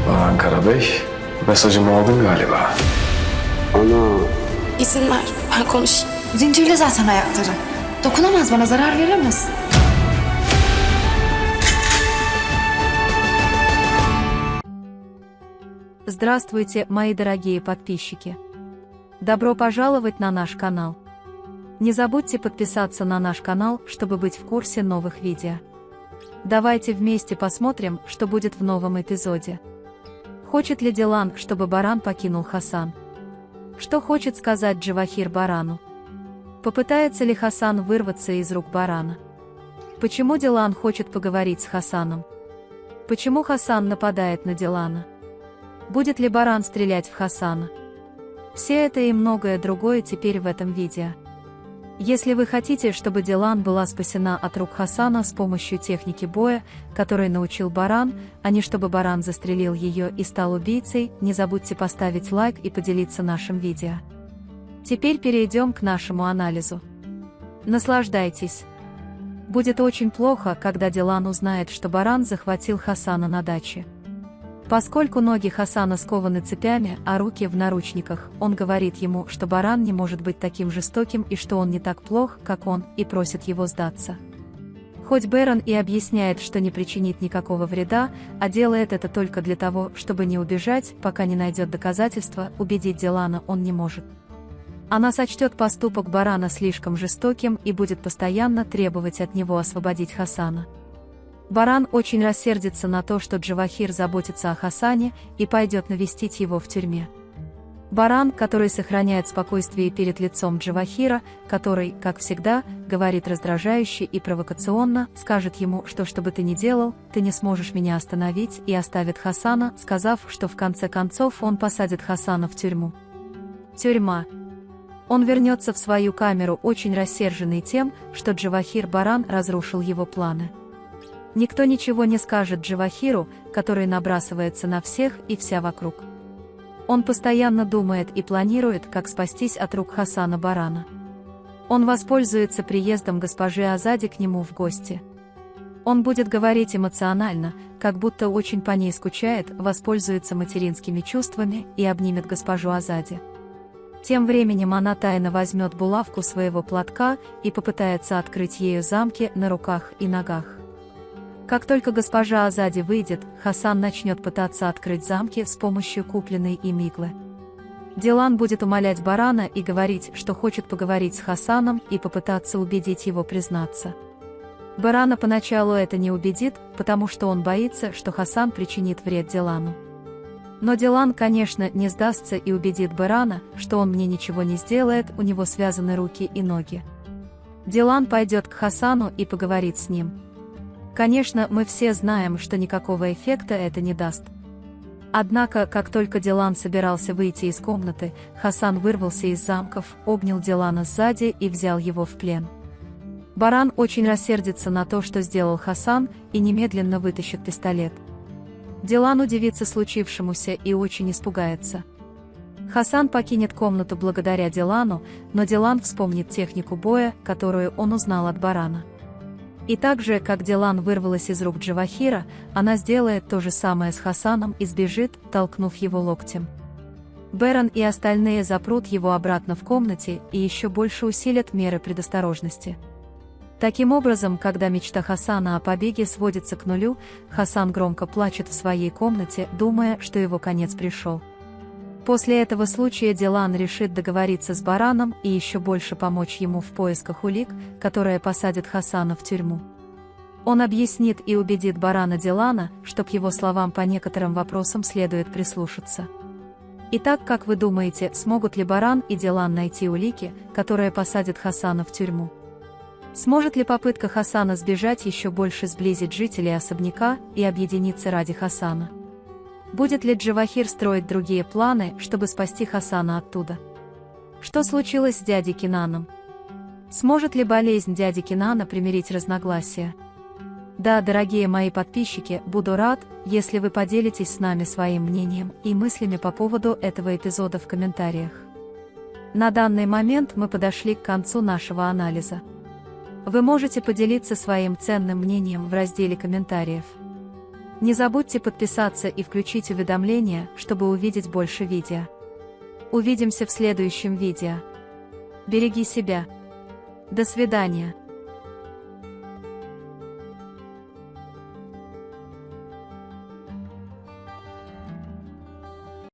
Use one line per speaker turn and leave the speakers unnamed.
Baran Karabey, mesajımı aldın galiba.
Ana,
İzin ver, ben konuşayım.
Zincirli zaten ayakları. Dokunamaz bana, zarar veremez.
Здравствуйте, мои дорогие подписчики! Добро пожаловать на наш канал. Не забудьте подписаться на наш канал, чтобы быть в курсе новых видео. Давайте вместе посмотрим, что будет в новом эпизоде. Хочет ли Дилан, чтобы Баран покинул Хасан? Что хочет сказать Джавахир Барану? Попытается ли Хасан вырваться из рук Барана? Почему Дилан хочет поговорить с Хасаном? Почему Хасан нападает на Дилана? Будет ли Баран стрелять в Хасана? Все это и многое другое теперь в этом видео. Если вы хотите, чтобы Дилан была спасена от рук Хасана с помощью техники боя, которой научил Баран, а не чтобы Баран застрелил ее и стал убийцей, не забудьте поставить лайк и поделиться нашим видео. Теперь перейдем к нашему анализу. Наслаждайтесь. Будет очень плохо, когда Дилан узнает, что Баран захватил Хасана на даче. Поскольку ноги Хасана скованы цепями, а руки в наручниках, он говорит ему, что Баран не может быть таким жестоким и что он не так плох, как он, и просит его сдаться. Хоть Баран и объясняет, что не причинит никакого вреда, а делает это только для того, чтобы не убежать, пока не найдет доказательства, убедить Дилана он не может. Она сочтет поступок Барана слишком жестоким и будет постоянно требовать от него освободить Хасана. Баран очень рассердится на то, что Джавахир заботится о Хасане и пойдет навестить его в тюрьме. Баран, который сохраняет спокойствие перед лицом Джавахира, который, как всегда, говорит раздражающе и провокационно, скажет ему, что бы ты ни делал, ты не сможешь меня остановить, и оставит Хасана, сказав, что в конце концов он посадит Хасана в тюрьму. Тюрьма. Он вернется в свою камеру очень рассерженный тем, что Джавахир Баран разрушил его планы. Никто ничего не скажет Джавахиру, который набрасывается на всех и вся вокруг. Он постоянно думает и планирует, как спастись от рук Хасана Барана. Он воспользуется приездом госпожи Азади к нему в гости. Он будет говорить эмоционально, как будто очень по ней скучает, воспользуется материнскими чувствами и обнимет госпожу Азади. Тем временем она тайно возьмет булавку своего платка и попытается открыть ею замки на руках и ногах. Как только госпожа Азади выйдет, Хасан начнет пытаться открыть замки с помощью купленной им иглы. Дилан будет умолять Барана и говорить, что хочет поговорить с Хасаном и попытаться убедить его признаться. Барана поначалу это не убедит, потому что он боится, что Хасан причинит вред Дилану. Но Дилан, конечно, не сдастся и убедит Барана, что он мне ничего не сделает, у него связаны руки и ноги. Дилан пойдет к Хасану и поговорит с ним. Конечно, мы все знаем, что никакого эффекта это не даст. Однако, как только Дилан собирался выйти из комнаты, Хасан вырвался из замков, обнял Дилана сзади и взял его в плен. Баран очень рассердится на то, что сделал Хасан, и немедленно вытащит пистолет. Дилан удивится случившемуся и очень испугается. Хасан покинет комнату благодаря Дилану, но Дилан вспомнит технику боя, которую он узнал от Барана. И так же, как Дилан вырвалась из рук Джавахира, она сделает то же самое с Хасаном и сбежит, толкнув его локтем. Баран и остальные запрут его обратно в комнате и еще больше усилят меры предосторожности. Таким образом, когда мечта Хасана о побеге сводится к нулю, Хасан громко плачет в своей комнате, думая, что его конец пришел. После этого случая Дилан решит договориться с Бараном и еще больше помочь ему в поисках улик, которые посадят Хасана в тюрьму. Он объяснит и убедит Барана Дилана, что к его словам по некоторым вопросам следует прислушаться. Итак, как вы думаете, смогут ли Баран и Дилан найти улики, которые посадят Хасана в тюрьму? Сможет ли попытка Хасана сбежать еще больше сблизить жителей особняка и объединиться ради Хасана? Будет ли Джавахир строить другие планы, чтобы спасти Хасана оттуда? Что случилось с дядей Кинаном? Сможет ли болезнь дяди Кинана примирить разногласия? Да, дорогие мои подписчики, буду рад, если вы поделитесь с нами своим мнением и мыслями по поводу этого эпизода в комментариях. На данный момент мы подошли к концу нашего анализа. Вы можете поделиться своим ценным мнением в разделе комментариев. Не забудьте подписаться и включить уведомления, чтобы увидеть больше видео. Увидимся в следующем видео. Береги себя. До свидания.